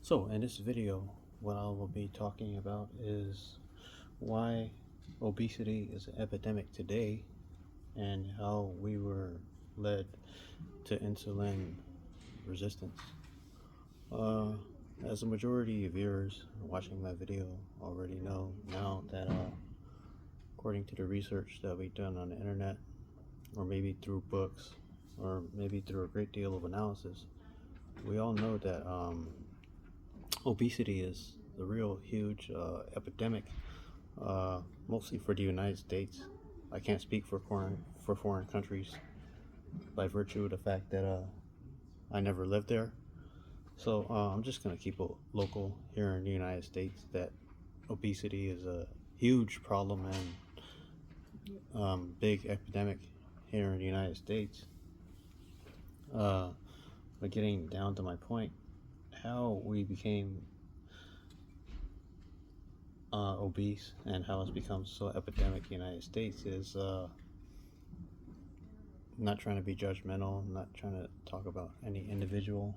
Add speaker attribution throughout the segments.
Speaker 1: So in this video, what I will be talking about is why obesity is an epidemic today and how we were led to insulin resistance. Uh, as a majority of viewers watching my video already know now that according to the research that we've done on the internet, or maybe through books, or maybe through a great deal of analysis, we all know that obesity is a real huge epidemic, mostly for the United States. I can't speak for foreign countries by virtue of the fact that I never lived there. So I'm just going to keep it local here in the United States, that obesity is a huge problem and big epidemic here in the United States. But getting down to my point, how we became obese and how it's become so epidemic in the United States is not trying to be judgmental, not trying to talk about any individual,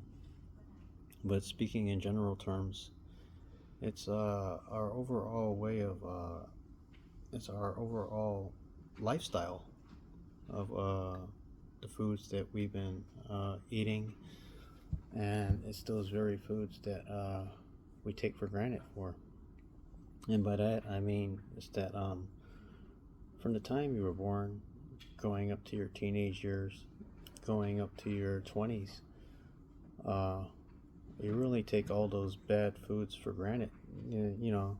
Speaker 1: but speaking in general terms, it's our overall way of it's our overall lifestyle of the foods that we've been eating, and it's those very foods that we take for granted for. And by that I mean it's that from the time you were born, going up to your teenage years, going up to your 20s, you really take all those bad foods for granted. You know,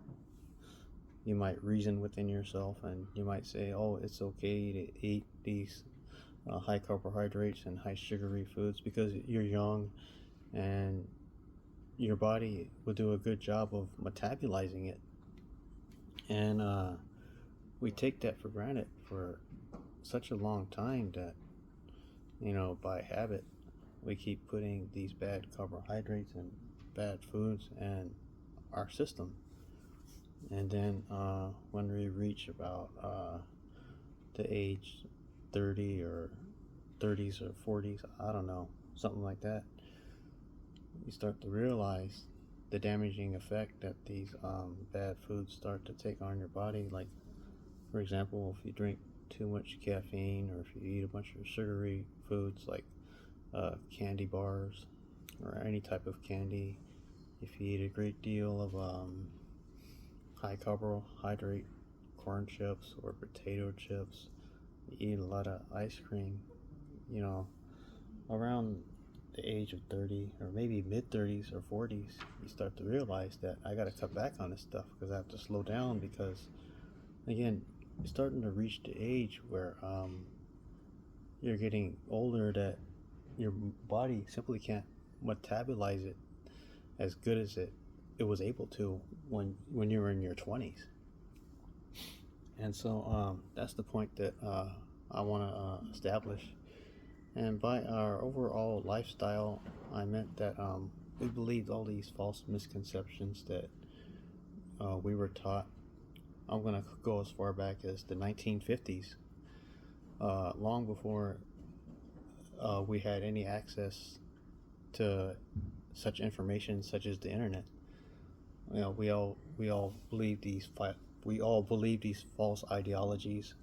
Speaker 1: you might reason within yourself and you might say, oh, it's okay to eat these high carbohydrates and high sugary foods because you're young and your body will do a good job of metabolizing it. And we take that for granted for such a long time that, you know, by habit, we keep putting these bad carbohydrates and bad foods in our system. And then when we reach about the age 30 or 30s or 40s, I don't know, something like that, you start to realize the damaging effect that these bad foods start to take on your body. Like, for example, if you drink too much caffeine, or if you eat a bunch of sugary foods like candy bars or any type of candy, if you eat a great deal of high carbohydrate corn chips or potato chips, you eat a lot of ice cream, you know, around the age of 30 or maybe mid 30s or 40s, you start to realize that I got to cut back on this stuff because I have to slow down, because again, you're starting to reach the age where you're getting older, that your body simply can't metabolize it as good as it was able to when you were in your 20s. And so that's the point that I want to establish. And by our overall lifestyle, I meant that we believed all these false misconceptions that we were taught. I'm going to go as far back as the 1950s, long before we had any access to such information such as the internet. You know, we all believe these false ideologies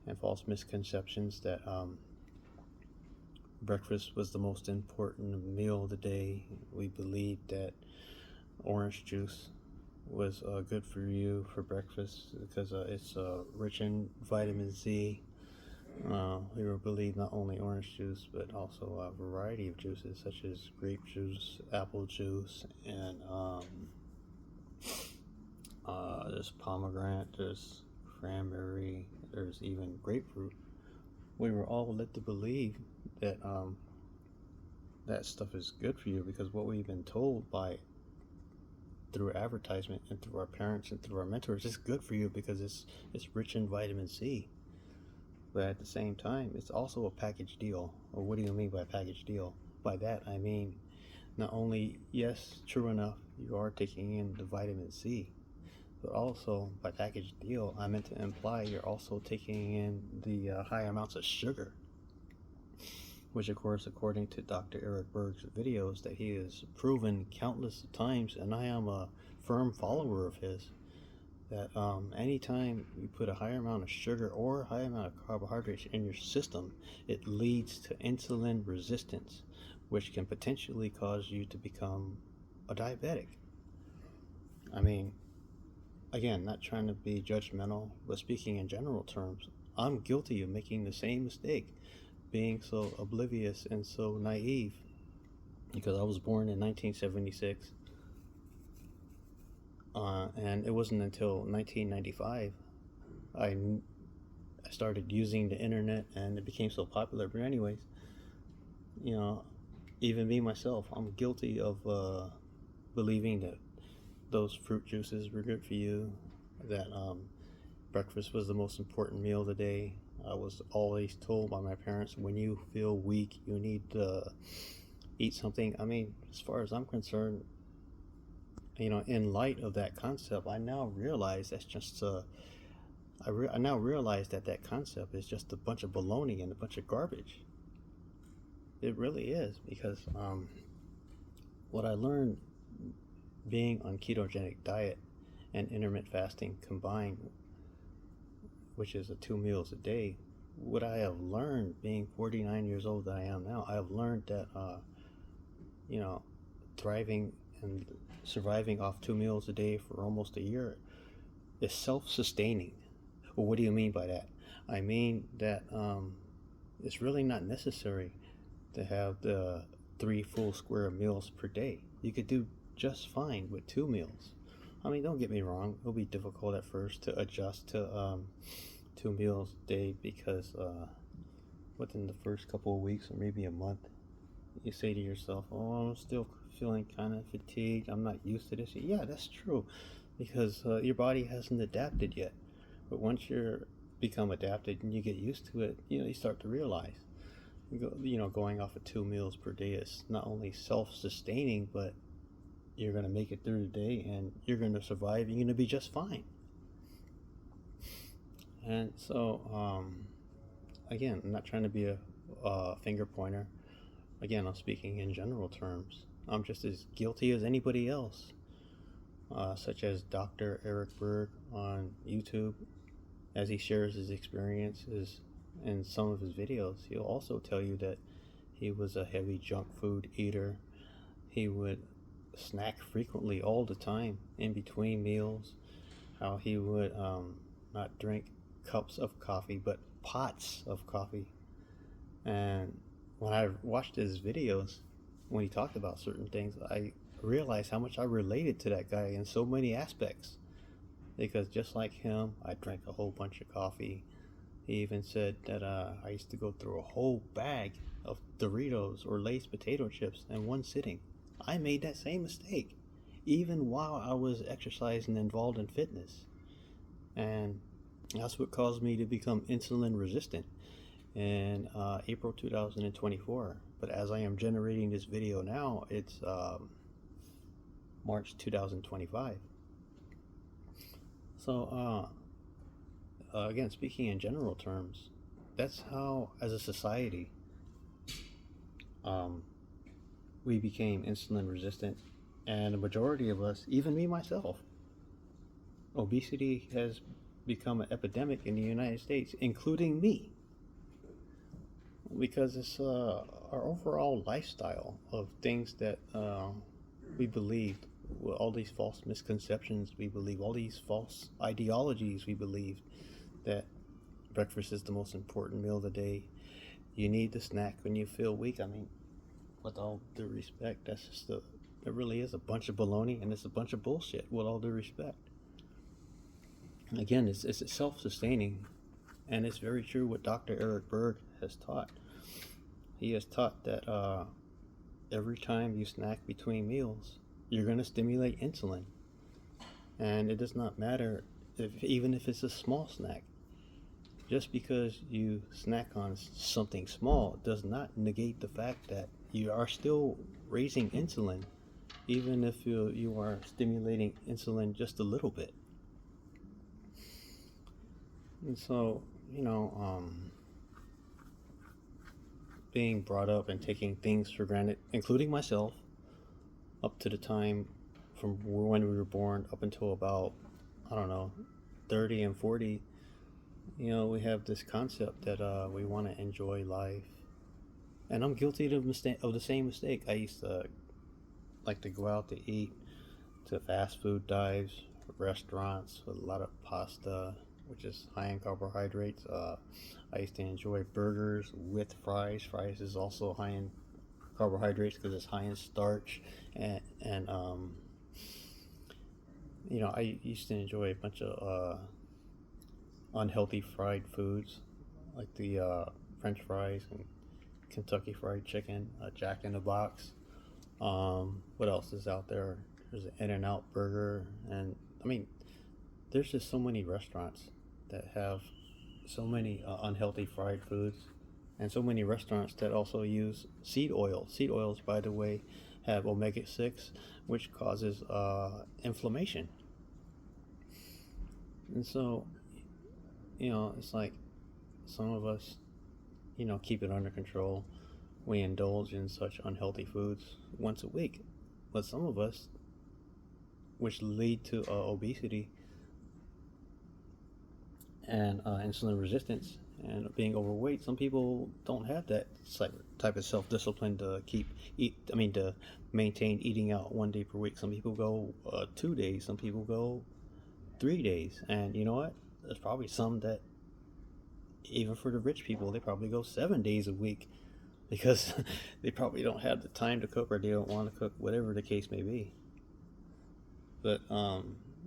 Speaker 1: and false misconceptions that breakfast was the most important meal of the day. We believed that orange juice was good for you for breakfast because it's rich in vitamin C. We believe not only orange juice but also a variety of juices such as grape juice, apple juice, and there's pomegranate, there's cranberry, there's even grapefruit. We were all led to believe that that stuff is good for you because what we've been told through advertisement and through our parents and through our mentors, it's good for you because it's rich in vitamin C. But at the same time, it's also a package deal. Or what do you mean by package deal? By that I mean, not only, yes, true enough, you are taking in the vitamin C, but also by package deal, I meant to imply you're also taking in the high amounts of sugar. which of course, according to Dr. Eric Berg's videos, that he has proven countless times, and I am a firm follower of his, that anytime you put a higher amount of sugar or a high amount of carbohydrates in your system, it leads to insulin resistance, which can potentially cause you to become a diabetic. I mean, again, not trying to be judgmental, but speaking in general terms, I'm guilty of making the same mistake, being so oblivious and so naive, because I was born in 1976, and it wasn't until 1995 I started using the internet and it became so popular. But anyways, you know, even me myself, I'm guilty of believing that those fruit juices were good for you, that breakfast was the most important meal of the day. I was always told by my parents, when you feel weak, you need to eat something. I mean, as far as I'm concerned, in light of that concept, I now realize that's just I now realize that that concept is just a bunch of baloney and a bunch of garbage. It really is, because what I learned being on ketogenic diet and intermittent fasting combined, which is 2 meals a day, what I have learned being 49 years old that I am now, I have learned that thriving and surviving off 2 meals a day for almost a year is self-sustaining. Well, what do you mean by that? I mean that it's really not necessary to have the 3 full square meals per day. You could do just fine with 2 meals. I mean, don't get me wrong, it'll be difficult at first to adjust to 2 meals a day, because within the first couple of weeks or maybe a month, you say to yourself, oh, I'm still feeling kind of fatigued, I'm not used to this. Yeah, that's true, because your body hasn't adapted yet. But once you become adapted and you get used to it, you start to realize, going off of 2 meals per day is not only self-sustaining, but you're going to make it through the day and you're going to survive. You're going to be just fine. And so, again, I'm not trying to be a finger pointer. Again, I'm speaking in general terms. I'm just as guilty as anybody else, such as Dr. Eric Berg on YouTube. As he shares his experiences in some of his videos, he'll also tell you that he was a heavy junk food eater. He would snack frequently all the time in between meals, how he would not drink cups of coffee but pots of coffee. And when I watched his videos, when he talked about certain things, I realized how much I related to that guy in so many aspects, because just like him, I drank a whole bunch of coffee. He even said that I used to go through a whole bag of Doritos or Lay's potato chips in one sitting. I made that same mistake, even while I was exercising and involved in fitness. And that's what caused me to become insulin resistant in April 2024. But as I am generating this video now, it's March 2025. So, again, speaking in general terms, that's how, as a society, we became insulin resistant. And a majority of us, even me myself, obesity has become an epidemic in the United States, including me, because it's our overall lifestyle of things that we believed, all these false misconceptions we believe, all these false ideologies we believe, that breakfast is the most important meal of the day. You need to snack when you feel weak. I mean, with all due respect, that's just it really is a bunch of baloney, and it's a bunch of bullshit, with all due respect. And again, it's self-sustaining, and it's very true what Dr. Eric Berg has taught. He has taught that every time you snack between meals, you're going to stimulate insulin. And it does not matter even if it's a small snack. Just because you snack on something small does not negate the fact that you are still raising insulin, even if you are stimulating insulin just a little bit. And so, being brought up and taking things for granted, including myself, up to the time from when we were born up until about, I don't know, 30 and 40. We have this concept that we want to enjoy life. And I'm guilty of the same mistake. I used to like to go out to eat to fast food dives, restaurants with a lot of pasta, which is high in carbohydrates. I used to enjoy burgers with fries. Fries is also high in carbohydrates because it's high in starch, and I used to enjoy a bunch of unhealthy fried foods like the French fries and Kentucky Fried Chicken, Jack in the Box. What else is out there? There's an In-N-Out Burger, and I mean, there's just so many restaurants that have so many unhealthy fried foods, and so many restaurants that also use seed oil. Seed oils, by the way, have omega-6, which causes inflammation. And so, it's like some of us, keep it under control. We indulge in such unhealthy foods once a week. But some of us, which lead to obesity and insulin resistance and being overweight, some people don't have that type of self-discipline to maintain eating out 1 day per week. Some people go 2 days, some people go 3 days, and you know what? There's probably some that, even for the rich people, they probably go 7 days a week because they probably don't have the time to cook, or they don't want to cook, whatever the case may be. But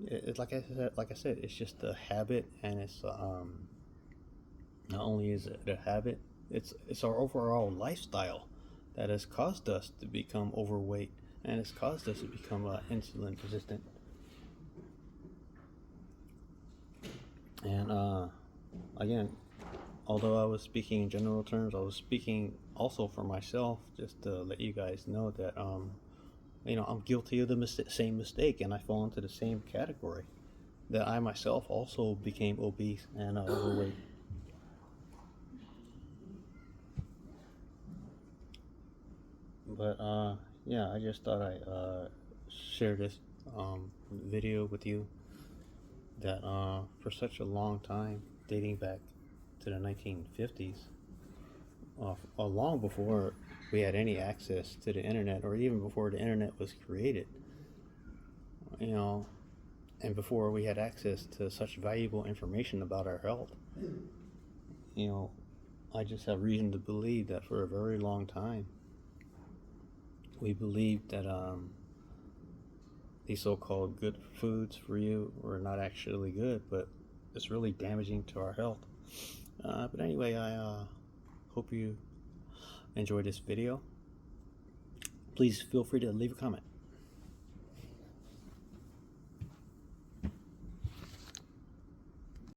Speaker 1: it's like I said, it's just a habit, and it's not only is it a habit, it's our overall lifestyle that has caused us to become overweight, and it's caused us to become insulin resistant. And again, although I was speaking in general terms, I was speaking also for myself, just to let you guys know that I'm guilty of the same mistake, and I fall into the same category. That I myself also became obese and overweight. But yeah, I just thought I'd share this video with you. That for such a long time, dating back to the 1950s, long before we had any access to the internet, or even before the internet was created, and before we had access to such valuable information about our health, I just have reason to believe that for a very long time, we believed that these so-called good foods for you were not actually good, but it's really damaging to our health. But anyway, I hope you enjoyed this video. Please feel free to leave a comment.